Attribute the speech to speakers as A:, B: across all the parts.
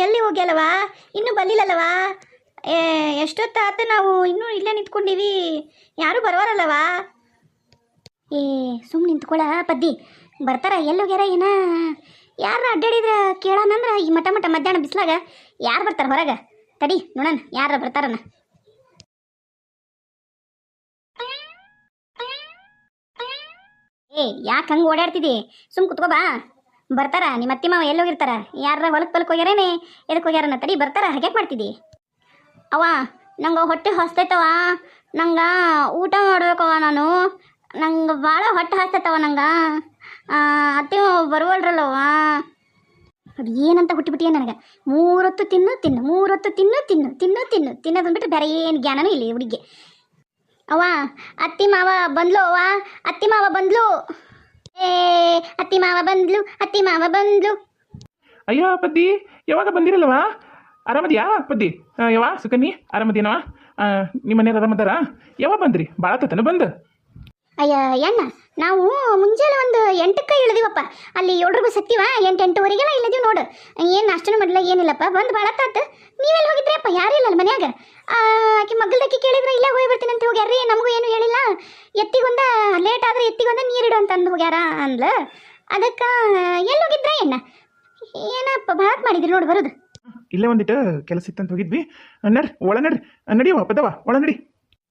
A: ಎಲ್ಲಿ ಹೋಗ್ಯಲ್ಲವಾ? ಇನ್ನೂ ಬಂದಿಲ್ಲಲ್ಲವಾ? ಎಷ್ಟೊತ್ತಾತ ನಾವು ಇನ್ನೂ ಇಲ್ಲೇ ನಿಂತ್ಕೊಂಡೀವಿ, ಯಾರೂ ಬರವರಲ್ಲವಾ? ಏ ಸುಮ್ಮನೆ ನಿಂತ್ಕೊಳ ಪದ್ದಿ, ಬರ್ತಾರ ಎಲ್ಲಿ ಹೋಗ್ಯಾರ ಏನ? ಯಾರ ಅಡ್ಡಾಡಿದ್ರ ಕೇಳೋಣಂದ್ರೆ ಈ ಮಠ ಮಧ್ಯಾಹ್ನ ಬಿಸ್ಲಾಗ ಯಾರು ಬರ್ತಾರ ಹೊರಗೆ? ತಡಿ ನೋಡೋಣ ಯಾರ ಬರ್ತಾರನ. ಏ ಯಾಕೆ ಹಂಗೆ ಓಡಾಡ್ತಿದ್ದಿ? ಸುಮ್ ಕುತ್ಕೋ ಬಾ. ಬರ್ತಾರ ನಿಮ್ಮ ಅತ್ತಿ ಮಾವ ಎಲ್ಲಿ ಹೋಗಿರ್ತಾರ? ಯಾರ ಹೊಲಕ್ಕೆ ಹೋಗ್ಯಾರೇನೆ? ಎದಕ್ಕೆ ಹೋಗ್ಯಾರನ? ತಡಿ ಬರ್ತಾರ. ಹಾಗೆ ಮಾಡ್ತಿದ್ದಿ? ಅವ ನಂಗೆ ಹೊಟ್ಟೆ ಹೊಸ್ತೈತವ, ನಂಗೆ ಊಟ ಮಾಡ್ಬೇಕವ. ನಂಗೆ ಭಾಳ ಹೊಟ್ಟೆ ಹಸ್ತೈತವ ನಂಗೆ. ಅತ್ತೆ ಬರುವಲ್ರಲ್ಲವ. ಅದು ಏನಂತ ಹುಟ್ಟಿಬಿಟ್ಟಿಯ ನನಗೆ. 3 ಹೊತ್ತು ತಿನ್ನು 3 ಹೊತ್ತು ತಿನ್ನೋದಂದ್ಬಿಟ್ಟು ಬೇರೆ ಏನು ಜ್ಞಾನನೂ ಇಲ್ಲ ಹುಡುಗಿ. ಅವ್ವ ಅತ್ತಿ ಮಾವ ಬಂದ್ಲು, ಅವ್ವ ಅತ್ತಿ ಮಾವ ಬಂದ್ಲು. ಏ ಅತ್ತಿ ಮಾವ ಬಂದ್ಲು.
B: ಅಯ್ಯೋ ಪದ್ದಿ, ಯಾವಾಗ ಬಂದಿರಲ್ವಾ? ಆರಾಮದಿಯಾ ಪದ್ದಿ? ಯಾವ ಸುಕನ್ನಿ ಆರಾಮದಿನವ? ನಿಮ್ಮ ಮನೆಯವ್ರು ಆರಾಮದಾರ? ಯಾವಾಗ ಬಂದ್ರಿ? ಭಾಳ ತನ ಬಂದು.
A: ಅಯ್ಯ ಅಣ್ಣ, ನಾವು ಮುಂಜಾನೆ ಒಂದು 8ಕ್ಕೆ ಇಳಿದಿವಪ್ಪ. ಅಲ್ಲಿ 7 ಬಸ್ ಹತ್ತಿವ, 8-8:30ಗೆಲ್ಲ ಇಳಿದೀವಿ ನೋಡು. ಏನು ನಾಷ್ಟನೂ ಮಾಡಲ ಏನಿಲ್ಲಪ್ಪ. ಬಂದು ಭಾಳ ತಾತು. ನೀವೆಲ್ಲಿ ಹೋಗಿದ್ರಪ್ಪ? ಯಾರೂ ಇಲ್ಲಲ್ಲ ಮನ್ಯಾಗ. ಆಕೆ ಮಗಲ್ದಕ್ಕಿ ಕೇಳಿದ್ರೆ ಇಲ್ಲೇ ಹೋಗಿ ಬರ್ತೀನಿ ಅಂತ ಹೋಗ್ಯಾರ್ರಿ. ನಮಗೂ ಏನೂ ಹೇಳಿಲ್ಲ. ಎತ್ತಿಗೊಂದ ಲೇಟ್ ಆದರೆ ಎತ್ತಿಗೊಂದ ನೀರಿಡು ಅಂತಂದು ಹೋಗ್ಯಾರ ಅಂದ್ಲು. ಅದಕ್ಕೆ ಎಲ್ಲಿ ಹೋಗಿದ್ರೆ ಅಣ್ಣ? ಏನಪ್ಪ ಭಾಳ ಮಾಡಿದ್ರಿ ನೋಡಿ ಬರೋದು.
B: ಇಲ್ಲೇ ಒಂದಿಟ್ಟು ಕೆಲಸ ಇತ್ತಂತ ಹೋಗಿದ್ವಿ. ನಡ್ರಿ ಒಳ ನಡ್ರಿ, ನಡಿಯವ ಪದವ ಒಳ ನಡಿ.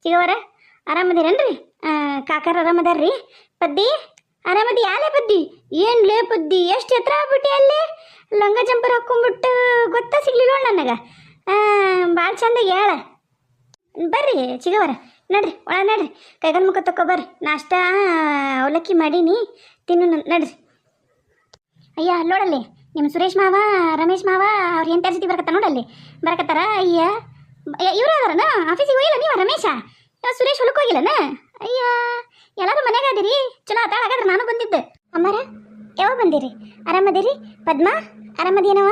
A: ಸಿಗವರ ಆರಾಮದಿರೇನ್ರಿ? ಕಾಕಾರ ಆರಾಮದಾರ್ರಿ? ಪದ್ದಿ ಆರಾಮದಿ? ಯಾಲೇ ಪದ್ದಿ? ಏನ್ಲೇ ಪದ್ದಿ, ಎಷ್ಟು ಎತ್ತರ ಆಗ್ಬಿಟ್ಟು ಅಲ್ಲೇ ಲಂಗ ಜಂಪರ್ ಹಾಕ್ಕೊಂಬಿಟ್ಟು ಗೊತ್ತಾ ಸಿಗ್ಲಿಲ್ಲ ನನಗೆ. ಭಾಳ ಚಂದ ಹೇಳ. ಬರ್ರಿ ಚಿಗವರ ನಡ್ರಿ ಒಳ ನಡ್ರಿ, ಕೈಗಲ್ ಮುಖ ತಕೊ ಬರ್ರಿ. ನಾಷ್ಟ ಅವಲಕ್ಕಿ ಮಾಡೀನಿ, ತಿನ್ನು ನಡ್ರಿ. ಅಯ್ಯ ಅಲ್ಲೋಡಲ್ಲಿ ನಿಮ್ಮ ಸುರೇಶ್ ಮಾವ ರಮೇಶ್ ಮಾವ ಅವ್ರು ಏನು ತರಿಸಿತಿ ಬರಕತ್ತ ನೋಡಲ್ಲಿ ಬರಕತ್ತಾರ. ಅಯ್ಯ ಇವ್ರು ಅದಾರನ? ಆಫೀಸಿಗೆ ಹೋಗಿಲ್ಲ ನೀವು? ರಮೇಶ ಸುರೇಶ್ ಹೊಲಕ್ಕೆ ಹೋಗಿಲ್ಲನ? ಅಯ್ಯ ಎಲ್ಲರೂ ಮನೆಯಾಗ ಅದಿರಿ, ಚಲೋ ಆತಾಳ. ಹಾಗಾದ್ರೆ ನಾನು ಬಂದಿದ್ದೆ. ಅಮ್ಮಾರ ಯಾವಾಗ ಬಂದಿರಿ? ಆರಾಮದಿರಿ? ಪದ್ಮ ಆರಾಮದೇನವ?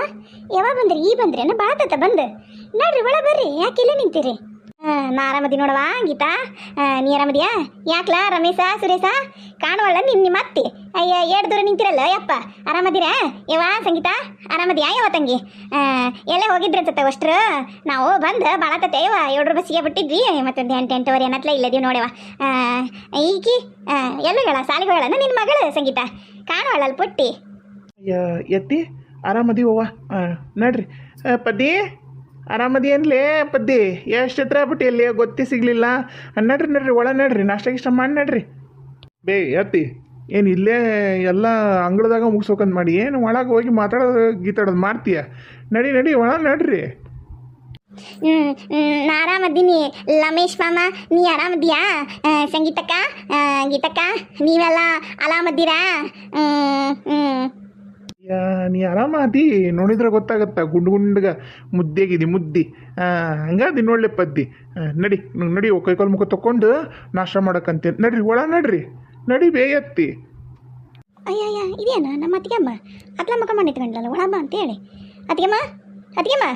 A: ಯಾವಾಗ ಬಂದಿರಿ? ಈ ಬಂದ್ರೇನ? ಭಾಳ ತತ್ತ ಬಂದು. ನೋಡ್ರಿ ಒಳ ಬರ್ರಿ, ಯಾಕೆ ಇಲ್ಲೇ ನಿಂತೀರಿ? ನಾ ಆರಾಮದಿ ನೋಡವ. ಗೀತಾ ನೀ ಆರಾಮದಿಯಾ? ಯಾಕ್ಲಾ ರಮೇಶ ಸುರೇಶ ಕಾಣುವಲ್ಲ ನಿಮ್ಮ ಅತ್ತಿ? ಅಯ್ಯ ಏಡ್ ದೂರ ನಿಂತಿರಲ್ಲ ಯಪ್ಪ. ಆರಾಮದಿರಾ ಯವ? ಸಂಗೀತ ಆರಾಮದಿಯಾ ಯವ ತಂಗಿ? ಎಲ್ಲೇ ಹೋಗಿದ್ರಿ ಅನ್ಸತ್ತೆ ಅಷ್ಟ್ರು. ನಾವು ಬಂದು ಭಾಳ ತತ್ತೆ ಯವ. 7 ಬಸ್ಸಿಗೆ ಬಿಟ್ಟಿದ್ವಿ, ಮತ್ತೊಂದು 8-8:30 ಅನ್ನತ್ಲ ಇಲ್ಲದೀವಿ ನೋಡವ. ಈಕಿ ಎಲ್ಲಗಳ ಸಾಲಿಗೆ ಹೋಗಳನ್ನ ನಿನ್ನ ಮಗಳು ಸಂಗೀತ ಕಾಣುವಳ್ಳಲ್ಲಿ ಪುಟ್ಟಿ.
B: ಎತ್ತಿ ಆರಾಮದಿವವ್ವ. ನಡ್ರಿ ಪದ್ದಿ, ಆರಾಮದಿ ಅನ್ಲೇ ಪದ್ದಿ? ಎಷ್ಟು ಹತ್ರ ಆಗ್ಬಿಟ್ಟು ಎಲ್ಲಿ ಗೊತ್ತೇ ಸಿಗಲಿಲ್ಲ. ನಡ್ರಿ ಒಳ ನಡ್ರಿ, ನಾಷ್ಟ ಗಿಷ್ಟ ಮಾಡಿ ನಡ್ರಿ. ಬೇ ಎತ್ತಿ ಏನು ಇಲ್ಲೇ ಎಲ್ಲ ಅಂಗಳದಾಗ ಮುಗಿಸ್ಬೇಕಂತ ಮಾಡಿ ಏನು ಒಳಗೆ ಹೋಗಿ ಮಾತಾಡೋದು ಗೀತಾಡೋದು ಮಾಡ್ತೀಯ? ನಡಿ ಒಳ ನಡ್ರಿ.
A: ನಾ ಆರಾಮದ್ದೀನಿ ರಮೇಶ್ ಮಾಮ, ನೀ ಆರಾಮದಿಯಾ? ಸಂಗೀತಕ್ಕ ಗೀತಕ್ಕ ನೀವೆಲ್ಲ ಆರಾಮದ್ದೀರಾ?
B: ನೀ ಆರಾಮಾದಿ, ನೋಡಿದ್ರೆ ಗೊತ್ತಾಗತ್ತ. ಗುಂಡ್ಗ ಮುದ್ದೆಗಿದಿ ಮುದ್ದಿ ಹಂಗಾದಿ ನೋಡ್ಲೆ ಪದ್ದಿ. ನಡಿ ಕೈಕಾಲು ಮುಖ ತಕೊಂಡು ನಾಷ್ಟ ಮಾಡಕ್ಕಂತ ನಡ್ರಿ ಒಳ ನಡಿ ಬೇಯತ್ತಿ.
A: ಅಯ್ಯಯ್ಯ ಇದೇನ ನಮ್ಮ ಅತ್ತಿಗೆಮ್ಮ ಅತ್ಲ ಮುಖ ಮಾಡಿ ನಿಂತ್ಕೊಂಡ್ಲಲ್ಲ ಒಳ ಬಾ ಅಂತೇಳಿ. ಅತ್ತಿಗೆಮ್ಮ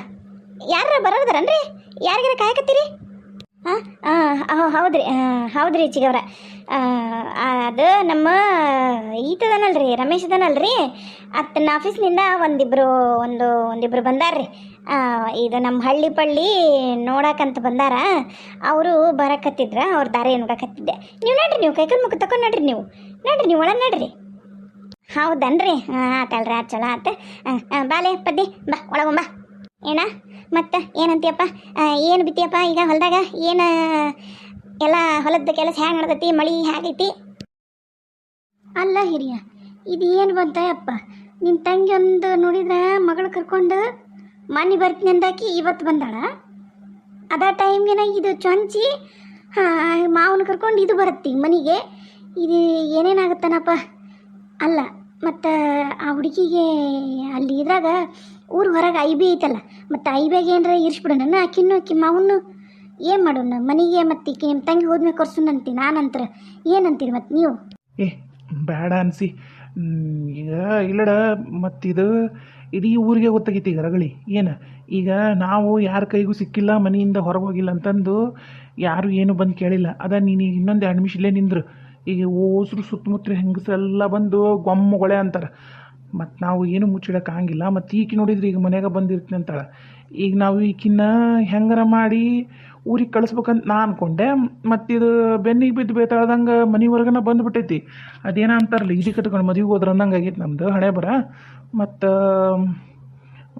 A: ಯಾರ ಬರೋದರನ್ರಿ? ಯಾರಿಗಾರ ಕಾಯಕತ್ತೀರಿ? ಹೌದ್ರಿ ಚಿಗವ್ರ. ಅದು ನಮ್ಮ ಈತದನಲ್ರಿ ರಮೇಶ್ ಅದನಲ್ರಿ, ಅತ್ತನ ಆಫೀಸ್ನಿಂದ ಒಂದಿಬ್ರು ಬಂದಾರ್ರಿ. ಇದು ನಮ್ಮ ಹಳ್ಳಿ ಪಳ್ಳಿ ನೋಡಕ್ಕಂತ ಬಂದಾರ. ಅವರು ಬರಕತ್ತಿದ್ರ, ಅವ್ರ ದಾರಿ ನೋಡಕತ್ತಿದ್ದೆ. ನೀವು ನಡ್ರಿ, ನೀವು ಕೈಕಲ್ ಮುಖ ತಕೊಂಡು ನಡ್ರಿ ನೀವು ಒಳಗೆ ನಡ್ರಿ. ಹೌದನ್ರಿ? ಆತಲ್ರಿ, ಆತ ಚಲೋ ಆತ. ಬಾಲೆ ಪದ್ದಿ ಬಾ ಒಳಗೊಂಬಾ. ಏನ ಮತ್ತೆ ಏನಂತೀಯಪ್ಪ? ಏನು ಬಿತ್ತಿಯಪ್ಪ ಈಗ ಹೊಲದಾಗ? ಏನು ಎಲ್ಲ ಹೊಲದ ಕೆಲಸ ಹ್ಯಾಂಗೆ ನಡ್ದೈತಿ? ಮಳೆ ಹೇಗೈತಿ? ಅಲ್ಲ ಹಿರಿಯ, ಇದು ಏನು ಬಂತಯ್ಯಪ್ಪ? ನಿಮ್ಮ ತಂಗಿ ಒಂದು ನೋಡಿದ್ರೆ ಮಗಳು ಕರ್ಕೊಂಡು ಮನೆ ಬರ್ತೀನಿ ಅಂದಾಕಿ ಇವತ್ತು ಬಂದಾಳ. ಅದ ಟೈಮ್ಗೆನ ಇದು ಚೊಂಚಿ ಮಾವನ ಕರ್ಕೊಂಡು ಇದು ಬರುತ್ತೆ ಮನೆಗೆ. ಇದು ಏನೇನಾಗುತ್ತಾನಪ್ಪ? ಅಲ್ಲ ಮತ್ತು ಆ ಹುಡುಗಿಗೆ ಅಲ್ಲಿ ಇದ್ರಾಗ ಊರು ಹೊರಗೆ ಐಬಿ ಐತಲ್ಲ, ಮತ್ತು ಐಬಿಯಾಗೆ ಏನಾರ ಇರಿಸ್ಬಿಡೋಣ ಆಕಿ ಮಾವನು. ಏನು ಮಾಡೋಣ ಮನೆಗೆ? ಮತ್ತು ಈಕೆ ನಿಮ್ಮ ತಂಗಿ ಹೋದ್ಮೇಲೆ ಕೊರ್ಸುನಂತಿ ನಾನಂತರ ಏನಂತೀರಿ ಮತ್ತು ನೀವು?
B: ಬೇಡ ಅನ್ಸಿ ಈಗ ಇಲ್ಲಡ. ಮತ್ತಿದು ಇಡೀ ಊರಿಗೆ ಗೊತ್ತಾಗೈತಿ ಈಗ ರಗಳಿ. ಏನು ಈಗ ನಾವು ಯಾರ ಕೈಗೂ ಸಿಕ್ಕಿಲ್ಲ, ಮನೆಯಿಂದ ಹೊರಗೆ ಹೋಗಿಲ್ಲ ಅಂತಂದು ಯಾರು ಏನು ಬಂದು ಕೇಳಿಲ್ಲ. ಅದ ನೀನು ಇನ್ನೊಂದು 2 ನಿಮಿಷ ಇಲ್ಲೇ ನಿಂದ್ರು. ಈಗ ಓಸ್ರು ಸುತ್ತಮುತ್ತ ಹೆಂಗಸೆಲ್ಲ ಬಂದು ಗೊಮ್ಮಗೊಳೆ ಅಂತಾರೆ. ಮತ್ತು ನಾವು ಏನು ಮುಚ್ಚಿಡಕ್ಕೆ ಆಗಂಗಿಲ್ಲ. ಮತ್ತು ಈಕಿ ನೋಡಿದ್ರೆ ಈಗ ಮನ್ಯಾಗ ಬಂದಿರ್ತೀನಿ ಅಂತಾಳೆ. ಈಗ ನಾವು ಈಕಿನ್ನ ಹೆಂಗಾರ ಮಾಡಿ ಊರಿಗೆ ಕಳಿಸ್ಬೇಕಂತ ನಾ ಅಂದ್ಕೊಂಡೆ. ಮತ್ತು ಇದು ಬೆನ್ನಿಗೆ ಬಿದ್ದು ಬೇತಾಳ್ದಂಗೆ ಮನೆವರೆಗನ ಬಂದುಬಿಟ್ಟೈತಿ. ಅದೇನ ಅಂತಾರಲ್ಲ, ಈಜಿ ಕಟ್ಕೊಂಡು ಮದುವೆಗೆ ಹೋದ್ರೆ ಅನ್ನಂಗೆ ಆಗೈತೆ ನಮ್ಮದು ಹಣೆ ಬರ. ಮತ್ತು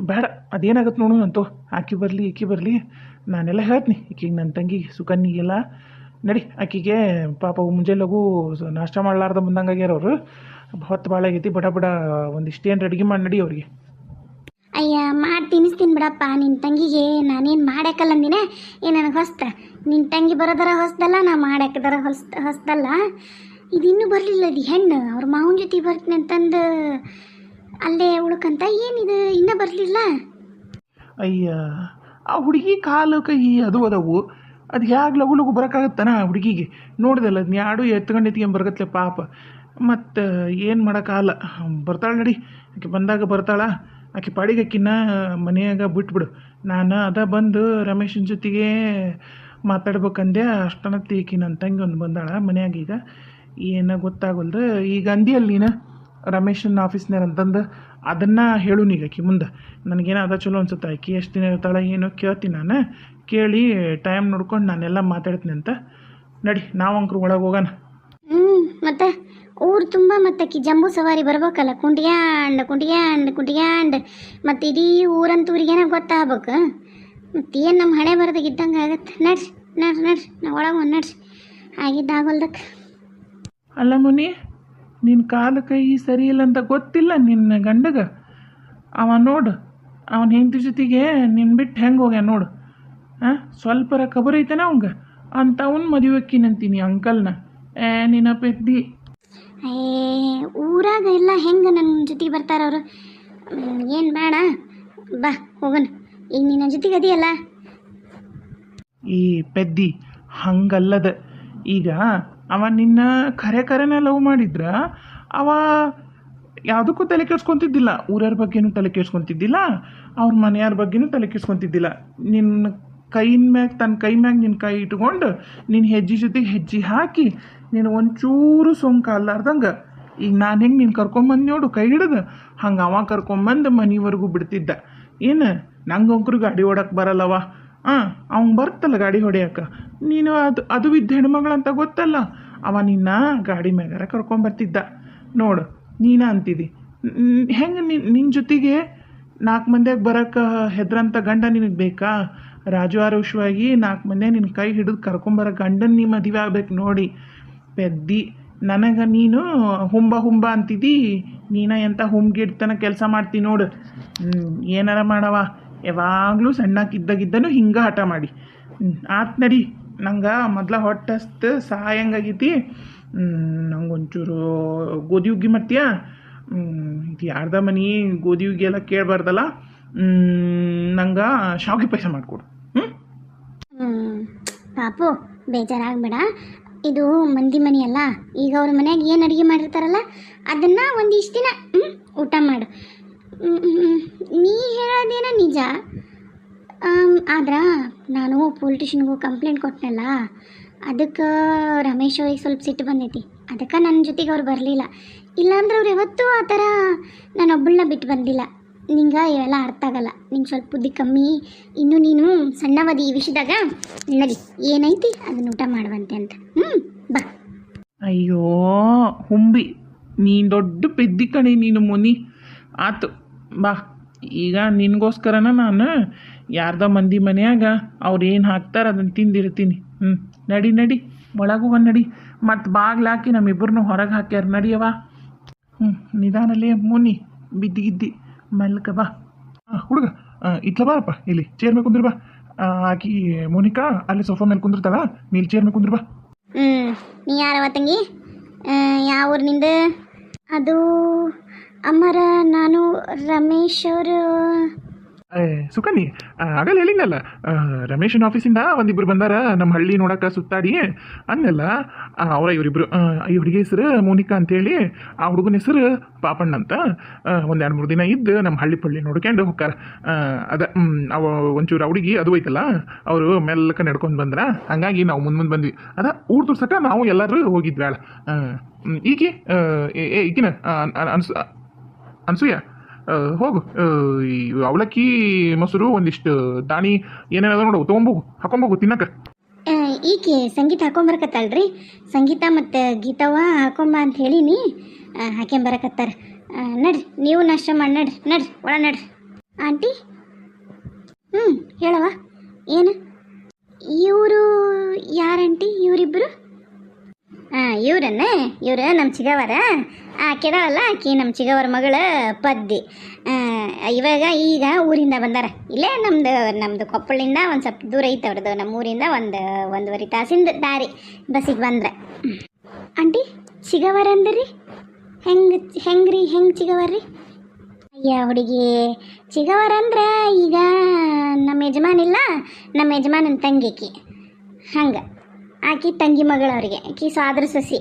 B: ಬೇಡ, ಅದೇನಾಗತ್ತೆ ನೋಡು ಅಂತೂ. ಆಕಿ ಬರಲಿ ಈಕಿ ಬರಲಿ, ನಾನೆಲ್ಲ ಹೇಳ್ತೀನಿ ಈಕಿಗೆ, ನನ್ನ ತಂಗಿ ಸುಕನ್ನಿಗೆಲ್ಲ. ನಡಿ, ಆಕಿಗೆ ಪಾಪ ಮುಂಜಾನೆ ಲಘು ನಾಷ್ಟ ಮಾಡ್ಲಾರ್ದ ಬಂದಂಗೆ ಆಗ್ಯಾರ ಅವರು. ಹೊತ್ತು ಭಾಳ ಆಗೈತಿ, ಬಡ ಬಡ ಒಂದಿಷ್ಟೇನು ಅಡುಗೆ ಮಾಡಿ ನಡಿ ಅವ್ರಿಗೆ.
A: ಅಯ್ಯ, ಮಾಡಿ ತಿನ್ನಿಸ್ತೀನಿ ಬಿಡಪ್ಪ. ನಿನ್ನ ತಂಗಿಗೆ ನಾನೇನು ಮಾಡ್ಯಾಕಲ್ಲ ಅಂದಿನ, ನನಗೆ ಹೊಸ್ತ. ನಿನ್ನ ತಂಗಿ ಬರೋದರ ಹೊಸ್ದಲ್ಲ, ನಾ ಮಾಡ್ಯಾಕದರ ಹೊಸ್ದಲ್ಲ. ಇದಿನ್ನೂ ಬರಲಿಲ್ಲ, ಇದು ಹೆಣ್ಣು ಅವ್ರ ಮಾವನ ಜೊತೆ ಬರ್ತೀನಿ ಅಂತಂದು ಅಲ್ಲೇ ಉಳ್ಕಂತ. ಏನಿದು ಇನ್ನೂ ಬರಲಿಲ್ಲ?
B: ಅಯ್ಯ, ಆ ಹುಡುಗಿ ಕಾಲು ಕೈ ಅದು ಅದಾವು, ಅದು ಹೇಗೆ ಲಘು ಲಘು ಬರೋಕ್ಕಾಗತ್ತಾನ ಆ ಹುಡುಗಿಗೆ? ನೋಡಿದಲ್ಲ, ಅದನ್ನ ಯಾಡು ಎತ್ಕೊಂಡು ಬರಗತ್ಲೆ ಪಾಪ. ಮತ್ತು ಏನು ಮಾಡೋಕ್ಕಾಗಲ್ಲ, ಬರ್ತಾಳೆ ನಡಿ. ಆಕೆ ಬಂದಾಗ ಬರ್ತಾಳ. ಆಕೆ ಪಾಡಿಗೆ ಆಕಿನ ಮನೆಯಾಗ ಬಿಟ್ಬಿಡು. ನಾನು ಬಂದು ರಮೇಶನ ಜೊತೆಗೆ ಮಾತಾಡ್ಬೇಕಂದೆ. ಅಷ್ಟನತ್ತಿ ಈಕಿ ನನ್ನ ತಂಗಿ ಒಂದು ಬಂದಾಳ ಮನ್ಯಾಗ. ಈಗ ಏನೋ ಗೊತ್ತಾಗಲ್ದು. ಈಗ ಅಂದಿಯಲ್ಲಿ ನೀನು ರಮೇಶನ ಆಫೀಸ್ನಾರ ಅಂತಂದು, ಅದನ್ನು ಹೇಳು ನೀಗ ಆಕಿ ಮುಂದೆ. ನನಗೇನೋ ಅದ ಚಲೋ ಅನ್ಸುತ್ತೆ. ಆಕಿ ಎಷ್ಟು ದಿನ ಇರ್ತಾಳೆ ಏನೋ ಕೇಳ್ತೀನಿ ನಾನು. ಕೇಳಿ ಟೈಮ್ ನೋಡ್ಕೊಂಡು ನಾನೆಲ್ಲ ಮಾತಾಡ್ತೀನಿ ಅಂತ. ನಡಿ, ನಾವು ಅಂಕರು ಒಳಗೆ ಹೋಗೋಣ.
A: ಮತ್ತೆ ಊರು ತುಂಬ ಮತ್ತಕ್ಕಿ ಜಂಬೂ ಸವಾರಿ ಬರ್ಬೇಕಲ್ಲ, ಕುಂಟಿಗ್ಯಾಂಡ್ ಮತ್ತು ಇಡೀ ಊರಂತೂರಿಗೇನ ಗೊತ್ತಾಗ್ಬೇಕು. ಮತ್ತೇನು ನಮ್ಮ ಹಣೆ ಬರದಾಗಿದ್ದಂಗೆ ಆಗತ್ತೆ. ನಡ್ರಿ ನಾವು ಒಳಗೆ ನಡ್ರಿ, ಆಗಿದ್ದಾಗಲ್ದಕ್ಕೆ.
B: ಅಲ್ಲ ಮುನಿ, ನಿನ್ನ ಕಾಲು ಕೈ ಸರಿ ಇಲ್ಲ ಅಂತ ಗೊತ್ತಿಲ್ಲ ನಿನ್ನ ಗಂಡಗ? ಅವ ನೋಡು, ಅವನ ಹೆಂಡತಿ ಜೊತೆಗೆ ನಿನ್ನ ಬಿಟ್ಟು ಹೆಂಗೆ ಹೋಗ್ಯ ನೋಡು. ಸ್ವಲ್ಪರ ಖಬರ್ ಐತೆನ ಅವಂಗ ಅಂತ ಅವ್ನ ಮದುವೆಕ್ಕಿನಂತೀನಿ ಅಂಕಲ್ನ. ನಿನ್ನ ಪೆದ್ದಿ.
A: ಊರಾಗ ಎಲ್ಲ ಹೆಂಗೆ ನನ್ನ ಜೊತೆಗೆ ಬರ್ತಾರವರು? ಏನು ಬೇಡ, ಬಾ ಹೋಗೋಣ. ಈಗ ನಿನ್ನ ಜೊತೆಗೆ ಅದೆಯಲ್ಲ.
B: ಈ ಪೆದ್ದಿ ಹಂಗಲ್ಲದ. ಈಗ ಅವ ನಿನ್ನ ಕರೆನ ಲವ್ ಮಾಡಿದ್ರ ಅವ ಯಾವುದಕ್ಕೂ ತಲೆ ಕೆಡ್ಸ್ಕೊತಿದ್ದಿಲ್ಲ. ಊರವ್ರ ಬಗ್ಗೆನೂ ತಲೆ ಕೆಡ್ಸ್ಕೊತಿದ್ದಿಲ್ಲ, ಅವ್ರ ಮನೆಯವ್ರ ಬಗ್ಗೆನೂ ತಲೆ ಕೆಡ್ಸ್ಕೊತಿದ್ದಿಲ್ಲ. ನಿನ್ನ ತನ್ನ ಕೈ ಮ್ಯಾಗ ನಿನ್ನ ಕೈ ಇಟ್ಕೊಂಡು ನಿನ್ನ ಹೆಜ್ಜೆ ಜೊತೆಗೆ ಹೆಜ್ಜೆ ಹಾಕಿ ನೀನು ಒಂಚೂರು ಸೊಂಕ ಅಲ್ಲಾರ್ದಂಗೆ. ಈಗ ನಾನು ಹೆಂಗೆ ನೀನು ಕರ್ಕೊಂಬಂದು ನೋಡು ಕೈ ಹಿಡಿದು, ಹಂಗೆ ಅವ ಕರ್ಕೊಂಬಂದು ಮನೆವರೆಗೂ ಬಿಡ್ತಿದ್ದ. ಏನು ನಂಗೆ ಒಬ್ರು ಗಾಡಿ ಹೊಡಕ್ಕೆ ಬರಲ್ಲವ. ಅವ್ನು ಬರ್ತಲ್ಲ ಗಾಡಿ ಹೊಡೆಯಕ್ಕೆ. ನೀನು ಅದು ಇದ್ದ ಹೆಣ್ಮಗಳಂತ ಗೊತ್ತಲ್ಲ, ಅವ ನಿನ್ನ ಗಾಡಿ ಮ್ಯಾಗಾರ ಕರ್ಕೊಂಬರ್ತಿದ್ದ. ನೋಡು, ನೀನ ಅಂತಿದ್ದಿ ಹೆಂಗೆ ನಿನ್ನ ಜೊತೆಗೆ 4 ಮಂದಿಯಾಗ ಬರೋಕ್ಕೆ ಹೆದ್ರಂಥ ಗಂಡ ನಿನಗೆ ಬೇಕಾ? ರಾಜು ಆರೋಷವಾಗಿ 4 ಮಂದಿಯಾಗ ನಿನ್ನ ಕೈ ಹಿಡಿದು ಕರ್ಕೊಂಬರೋ ಗಂಡನ ನೀ ಮದುವೆ ಆಗ್ಬೇಕು ನೋಡಿ ಪೆದ್ದಿ. ನನಗೆ ನೀನು ಹುಂಬ ಅಂತಿದ್ದಿ. ನೀನ ಎಂಥ ಹುಂಬ್ಗಿಡ್ತನ ಕೆಲಸ ಮಾಡ್ತೀನಿ ನೋಡು. ಏನಾರ ಮಾಡವ, ಯಾವಾಗಲೂ ಸಣ್ಣಕ್ಕಿದ್ದಾಗಿದ್ದನು ಹಿಂಗೆ ಹಠ ಮಾಡಿ. ಆತ್ ನಡಿ, ನಂಗೆ ಮೊದಲ ಹೊಟ್ಟಸ್ತು ಸಹಾಯಂಗಾಗೈತಿ. ನಂಗೊಂಚೂರು ಗೋಧಿ ಹುಗ್ಗಿ ಮತ್ತೀಯ? ಇದು ಯಾರ್ದ ಮನೆ ಗೋಧಿ ಹುಗ್ಗಿ ಎಲ್ಲ ಕೇಳಬಾರ್ದಲ್ಲ. ನಂಗೆ ಶಾವಿಗೆ ಪಾಯಸ ಮಾಡಿಕೊಡು.
A: ಪಾಪು, ಬೇಜಾರಾಗಬೇಡ. ಇದು ಮಂದಿ ಮನೆ ಅಲ್ಲ. ಈಗ ಅವ್ರ ಮನ್ಯಾಗ ಏನು ಅಡುಗೆ ಮಾಡಿರ್ತಾರಲ್ಲ ಅದನ್ನು ಒಂದಿಷ್ಟು ದಿನ ಊಟ ಮಾಡು. ನೀ ಹೇಳೋದೇನ ನಿಜ. ಆದ್ರೆ ನಾನು ಪೊಲೀಸ್ ಸ್ಟೇಷನ್ಗೆ ಕಂಪ್ಲೇಂಟ್ ಕೊಟ್ಟನಲ್ಲ, ಅದಕ್ಕೆ ರಮೇಶ್ ಅವ್ರಿಗೆ ಸ್ವಲ್ಪ ಸಿಟ್ಟು ಬಂದೈತಿ. ಅದಕ್ಕೆ ನನ್ನ ಜೊತೆಗೆ ಅವ್ರು ಬರಲಿಲ್ಲ. ಇಲ್ಲಾಂದ್ರೆ ಅವ್ರು ಯಾವತ್ತೂ ಆ ಥರ ನಾನೊಬ್ಬಳನ್ನ ಬಿಟ್ಟು ಬಂದಿಲ್ಲ. ನಿಂಗೆ ಇವೆಲ್ಲ ಅರ್ಥ ಆಗಲ್ಲ, ನಿಂಗೆ ಸ್ವಲ್ಪ ಬುದ್ಧಿ ಕಮ್ಮಿ. ಇನ್ನು ನೀನು ಸಣ್ಣವದಿ ಈ ವಿಷಯದಾಗ. ನಡಿ, ಏನೈತಿ ಅದನ್ನ ಊಟ ಮಾಡುವಂತೆ ಅಂತ. ಬಾ.
B: ಅಯ್ಯೋ ಹುಂಬಿ, ನೀನು ದೊಡ್ಡ ಪೆದ್ದಿ ಕಣೆ ನೀನು ಮುನಿ. ಆತು ಬಾ. ಈಗ ನಿನಗೋಸ್ಕರನ ನಾನು ಯಾರ್ದ ಮಂದಿ ಮನೆಯಾಗ ಅವ್ರು ಏನು ಹಾಕ್ತಾರೆ ಅದನ್ನು ತಿಂದಿರ್ತೀನಿ. ನಡಿ ಒಳಗೆ ಹೋಗ ನಡಿ. ಮತ್ತು ಬಾಗ್ಲಾಕಿ ನಮ್ಮಿಬ್ಬರನ್ನೂ ಹೊರಗೆ ಹಾಕ್ಯಾರ. ನಡಿಯವ. ನಿಧಾನಲ್ಲೇ ಮುನಿ, ಬಿದ್ದಿಗಿದ್ದಿ ಮೆಲ್ಕ ಬಾ. ಹುಡುಗ ಇತ್ಲ ಬಾರಪ್ಪ, ಇಲ್ಲಿ ಚೇರ್ ಮೇಲೆ ಕುಂದ್ರ ಬಾ. ಆಕಿ ಮೋನಿಕಾ ಅಲ್ಲಿ ಸೋಫಾ ಮೇಲೆ ಕುಂದಿರ್ತಾಳ, ನೀ ಚೇರ್ ಮೇಲೆ ಕುಂದ್ರ ಬಾ.
A: ನೀ ಯಾರವ ತಂಗಿ? ಯಾವ ಊರಿನಿಂದ? ಅದು ಅಮ್ಮರ, ನಾನು ರಮೇಶ್ ಅವರು.
B: ಸುಕನ್ನಿ, ಆಗಲ್ಲ ಹೇಳಿದ್ನಲ್ಲ, ರಮೇಶನ ಆಫೀಸಿಂದ ಒಂದಿಬ್ಬರು ಬಂದಾರ ನಮ್ಮ ಹಳ್ಳಿ ನೋಡಕ್ಕೆ ಸುತ್ತಾಡಿ ಅನ್ನೆಲ್ಲ. ಅವರ ಇವರಿಬ್ಬರು, ಈ ಹುಡುಗಿ ಹೆಸರು ಮೋನಿಕಾ ಅಂತೇಳಿ, ಆ ಹುಡುಗನ ಹೆಸರು ಪಾಪಣ್ಣ ಅಂತ. ಒಂದು 2-3 ದಿನ ಇದ್ದು ನಮ್ಮ ಹಳ್ಳಿ ಪಳ್ಳಿ ನೋಡ್ಕೊಂಡು ಹೋಗ್ತಾರ. ಅವ ಒಂಚೂರು ಹುಡುಗಿ ಅದು ಐತಲ್ಲ, ಅವರು ಮೆಲ್ಲಕ ನಡ್ಕೊಂಡು ಬಂದ್ರ. ಹಂಗಾಗಿ ನಾವು ಮುಂದೆ ಬಂದ್ವಿ. ಊರು ತೋರ್ಸಕ್ಕೆ ನಾವು ಎಲ್ಲರೂ ಹೋಗಿದ್ವಿ. ಈಕಿ ಈಕಿನ ಅನ್ಸೂಯ ಹೋಗು ಈ ಅವಲಕ್ಕಿ ಮೊಸರು ಒಂದಿಷ್ಟು ದಾಣಿ ಏನೇನದ ನೋಡು ತೊಗೊಂಬೋಗು ಹಾಕೊಂಬೋಗು ತಿನ್ನಕ.
A: ಈಕೆ ಸಂಗೀತ ಹಾಕೊಂಬರಕತ್ತಲ್ರಿ, ಸಂಗೀತ ಮತ್ತು ಗೀತವ್ವ ಹಾಕೊಂಬ ಅಂತ ಹೇಳೀನಿ, ಹಾಕ್ಯಂಬರಕತ್ತಾರ. ನಡ್ರಿ ನೀವು ನಾಷ್ಟ ಮಾಡಿ ನಡ್ರಿ ಒಳ ನಡ್ರಿ. ಆಂಟಿ ಹೇಳವ ಏನು? ಇವರು ಯಾರಂಟಿ ಇವರಿಬ್ಬರು? ಇವ್ರು ನಮ್ಮ ಚಿಗವರ. ಆಕೆದಾಳಲ್ಲ, ಆಕಿ ನಮ್ಮ ಚಿಗವರ ಮಗಳ ಪದ್ದಿ. ಈಗ ಊರಿಂದ ಬಂದಾರ. ಇಲ್ಲೇ ನಮ್ಮದು ಕೊಪ್ಪಳಿಂದ ಒಂದು ಸ್ವಲ್ಪ ದೂರ ಐತೆ ಅವ್ರದ್ದು. ನಮ್ಮ ಊರಿಂದ ಒಂದೂವರೆ ತಾಸಿಂದ ದಾರಿ ಬಸ್ಸಿಗೆ ಬಂದ್ರೆ. ಆಂಟಿ ಚಿಗವರ ಅಂದ್ರಿ ಹೆಂಗ್ರಿ ಚಿಗವರ್ರಿ? ಅಯ್ಯ ಹುಡುಗಿ, ಚಿಗವರ ಅಂದ್ರೆ ಈಗ ನಮ್ಮ ಯಜಮಾನಿಲ್ಲ, ನಮ್ಮ ಯಜಮಾನನ ತಂಗಿಕಿ ಹಂಗೆ. ಆಕಿ ತಂಗಿ ಮಗಳು ಅವ್ರಿಗೆ, ಆಕಿ ಸಾದ್ರ ಸೊಸಿ.